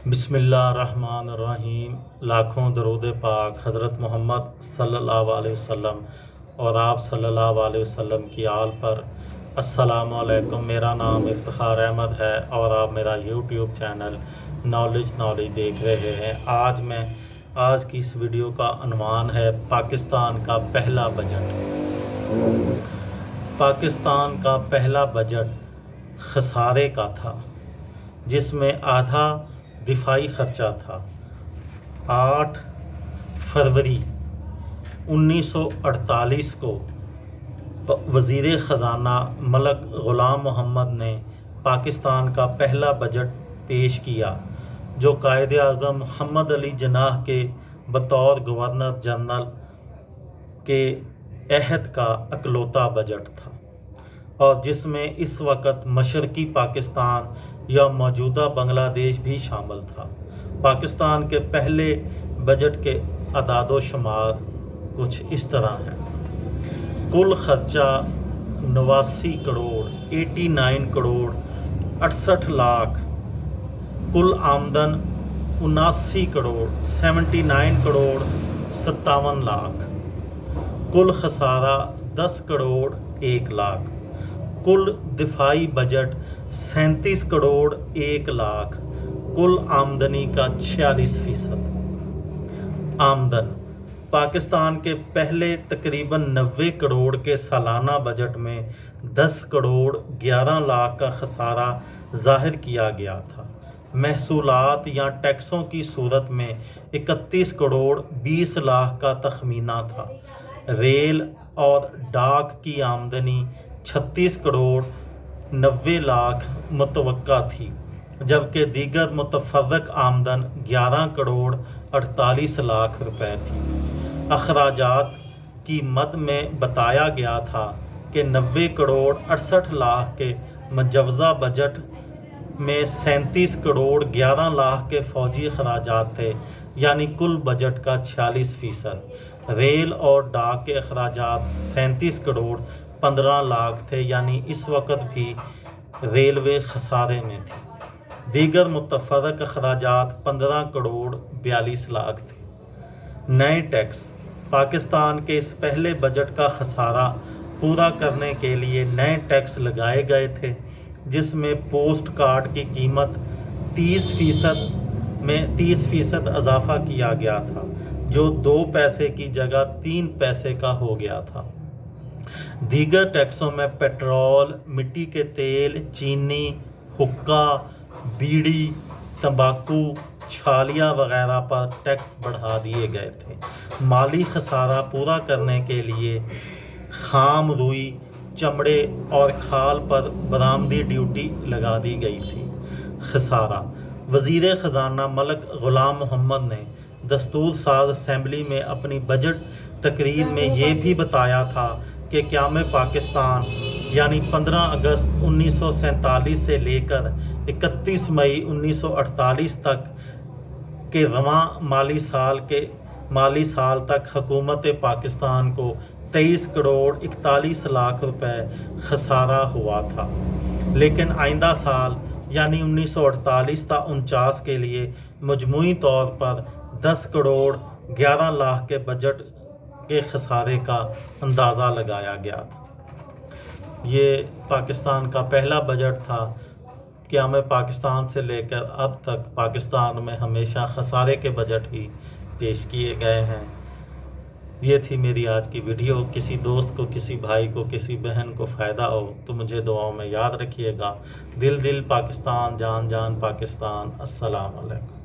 بسم اللہ الرحمن الرحیم۔ لاکھوں درود پاک حضرت محمد صلی اللہ علیہ وسلم اور آپ صلی اللہ علیہ وسلم کی آل پر۔ السلام علیکم، میرا نام افتخار احمد ہے اور آپ میرا یوٹیوب چینل نالج دیکھ رہے ہیں۔ آج کی اس ویڈیو کا عنوان ہے پاکستان کا پہلا بجٹ۔ پاکستان کا پہلا بجٹ خسارے کا تھا، جس میں آدھا دفاعی خرچہ تھا۔ 8 فروری 1948 کو وزیر خزانہ ملک غلام محمد نے پاکستان کا پہلا بجٹ پیش کیا، جو قائد اعظم محمد علی جناح کے بطور گورنر جنرل کے عہد کا اکلوتا بجٹ تھا، اور جس میں اس وقت مشرقی پاکستان یا موجودہ بنگلہ دیش بھی شامل تھا۔ پاکستان کے پہلے بجٹ کے اعداد و شمار کچھ اس طرح ہیں۔ کل خرچہ 89 کروڑ 89 کروڑ 68 لاکھ، کل آمدن 79 کروڑ 79 کروڑ 57 لاکھ، کل خسارہ 10 کروڑ 1 لاکھ، کل دفاعی بجٹ 37 کروڑ 1 لاکھ، کل آمدنی کا 46%۔ آمدن پاکستان کے پہلے تقریباً 90 کروڑ کے سالانہ بجٹ میں 10 کروڑ 11 لاکھ کا خسارہ ظاہر کیا گیا تھا۔ محصولات یا ٹیکسوں کی صورت میں 31 کروڑ 20 لاکھ کا تخمینہ تھا۔ ریل اور ڈاک کی آمدنی 36 کروڑ 90 لاکھ متوقع تھی، جبکہ دیگر متفرق آمدن 11 کروڑ 48 لاکھ روپے تھی۔ اخراجات کی مد میں بتایا گیا تھا کہ 90 کروڑ 68 لاکھ کے مجوزہ بجٹ میں 37 کروڑ 11 لاکھ کے فوجی اخراجات تھے، یعنی کل بجٹ کا 46%۔ ریل اور ڈاک کے اخراجات 37 کروڑ 15 لاکھ تھے، یعنی اس وقت بھی ریلوے خسارے میں تھی۔ دیگر متفرق اخراجات 15 کروڑ 42 لاکھ تھے۔ نئے ٹیکس پاکستان کے اس پہلے بجٹ کا خسارہ پورا کرنے کے لیے نئے ٹیکس لگائے گئے تھے، جس میں پوسٹ کارڈ کی قیمت 30% اضافہ کیا گیا تھا، جو 2 پیسے کی جگہ 3 پیسے کا ہو گیا تھا۔ دیگر ٹیکسوں میں پیٹرول، مٹی کے تیل، چینی، حقہ، بیڑی، تمباکو، چھالیاں وغیرہ پر ٹیکس بڑھا دیے گئے تھے۔ مالی خسارہ پورا کرنے کے لیے خام روئی، چمڑے اور کھال پر برآمدی ڈیوٹی لگا دی گئی تھی۔ خسارہ وزیر خزانہ ملک غلام محمد نے دستور ساز اسمبلی میں اپنی بجٹ تقریر میں یہ بھی بتایا تھا کہ قیام پاکستان یعنی 15 اگست 1947 سے لے کر 31 مئی 1948 تک کے رواں مالی سال تک حکومت پاکستان کو 23 کروڑ 41 لاکھ روپے خسارہ ہوا تھا، لیکن آئندہ سال یعنی 1948 تا 49 کے لیے مجموعی طور پر 10 کروڑ 11 لاکھ کے بجٹ کے خسارے کا اندازہ لگایا گیا تھا۔ یہ پاکستان کا پہلا بجٹ تھا۔ قیام پاکستان سے لے کر اب تک پاکستان میں ہمیشہ خسارے کے بجٹ ہی پیش کیے گئے ہیں۔ یہ تھی میری آج کی ویڈیو۔ کسی دوست کو، کسی بھائی کو، کسی بہن کو فائدہ ہو تو مجھے دعاؤں میں یاد رکھیے گا۔ دل پاکستان، جان پاکستان۔ السلام علیکم۔